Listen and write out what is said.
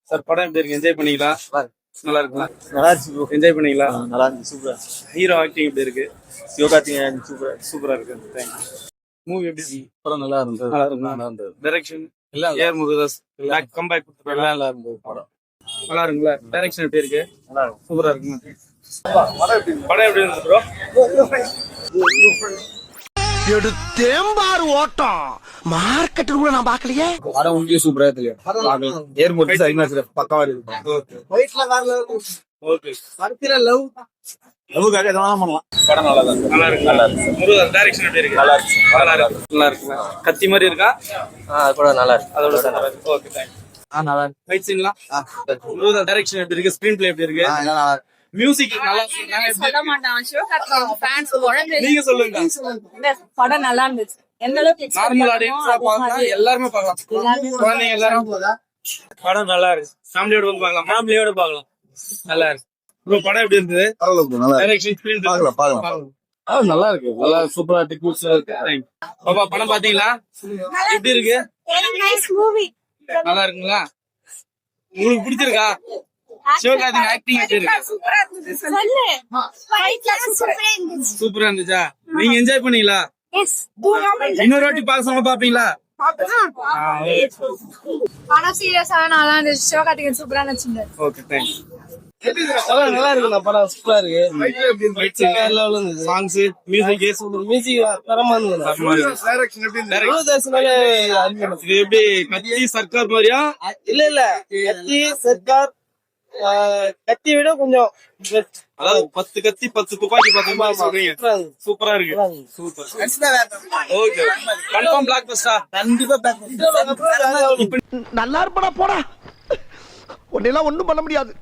Sir படம் எப்படி இருக்கு? என்ஜாய் பண்ணீங்களா? நல்லா இருக்குங்களா? நல்லா இருந்துச்சு ப்ரோ. என்ஜாய் பண்ணீங்களா? நல்லா இருந்துச்சு, சூப்பரா. ஹீரோ ஆக்டிங் எப்படி இருக்கு? சிவகார்த்திகேயன் சூப்பரா. சூப்பரா இருக்கு. தேங்க்யூ. மூவி எப்படி இருக்கு? படம் நல்லா இருந்தது. நல்லா இருக்குங்களா? நல்லா இருந்தது. டைரக்ஷன் இல்ல ஏஆர் முருகதாஸ் கம்பேக் எல்லாம் நல்லா இருந்தது படம். நல்லா இருக்குங்களா? டைரக்ஷன் எப்படி இருக்கு? நல்லா இருக்கு. சூப்பரா இருக்குங்க. படம் எப்படி இருக்கு ப்ரோ? எடுத்தேம்பாரு ஓட்டம் மார்க்கெட் கூட நான் பாக்கலையே. படம் உண்மையிலே சூப்பரா தெரியும். ஏர் மோட்டர்ஸ் ஐநாக்ஸ்ல பக்காவா இருக்கு. ஓகே. லவ்வுக்காக எதனா பண்ணலாம். படம் நல்லா இருக்கு. நல்லா இருக்கு. முருகதாஸ் டைரக்ஷன் எப்படி இருக்கு? நல்லா இருக்கு. நல்லா இருக்குங்க. கத்தி மாதிரி இருக்கா? அது கூட நல்லா இருக்கு. அதோட நல்லா இருக்கு. Okay thank you. நல்லா இருக்கு. ஃபைட் சீன்லாம் முருகதாஸ் டைரக்ஷன் எப்படி இருக்கு? ஸ்கிரீன் பிளே எப்படி இருக்கு? நல்லா இருக்கு. மியூசிக் நல்லா இருக்கு. சொல்ல மாட்டான் சிவகார்த்திகேயன் ஃபேன்ஸ் உடனே நீங்க சொல்லுங்க. இந்த படம் நல்லா இருந்துச்சு. எந்த அளவுக்கு நார்மல் ஆடியன்ஸா பார்க்கலாம், எல்லாருமே பார்க்கலாம். குழந்தைங்க எல்லாரும் படம் நல்லா இருக்கு. ஃபேமிலியோட வந்து பார்க்கலாம். ஃபேமிலியோட பார்க்கலாம். நல்லா இருக்கு. ப்ரோ படம் எப்படி இருந்தது? டைரக்ஷன் ஸ்கிரீன் நல்லா இருக்கு. நல்லா சூப்பரா டெக்னிக்ஸ் இருக்கு. பாப்பா படம் பாத்தீங்களா? எப்படி இருக்கு? Nice movie. நல்லா இருக்குங்களா? உங்களுக்கு பிடிச்சிருக்கா? சிவகார்த்திகேயன் ஆக்டிங் எப்படி இருக்கு? சூப்பரா இருந்துச்சு. சொல்லு. ஃபைட்ல சூப்பரா இருந்துச்சு. சூப்பரா இருந்துச்சா? நீங்க என்ஜாய் பண்ணீங்களா? எஸ். இன்னொரு வாட்டி பார்க்க பாப்பீங்களா? படம் சீரியஸா நல்லா இருந்துச்சு. சிவகார்த்திகேயன் சூப்பரா நடிச்சிருந்தாரு. Okay thanks. நல்லா இருக்கு. படம் சூப்பரா இருக்கு. சாங்ஸ் மியூசிக் மியூசிக் தரமா இருந்தது. இது எப்படி கத்தி சர்க்கார் மாதிரியா? இல்ல கத்தி சர்க்கார் கத்தி விட கொஞ்சம் அதாவது 10 கத்தி 10 துப்பாக்கி பார்த்து சொல்றீங்க. சூப்பரா இருக்கு. Super. Okay confirm black Bastar. கண்டிப்பா நல்லா இருப்படா போடா. உன்னெல்லாம் ஒண்ணும் பண்ண முடியாது.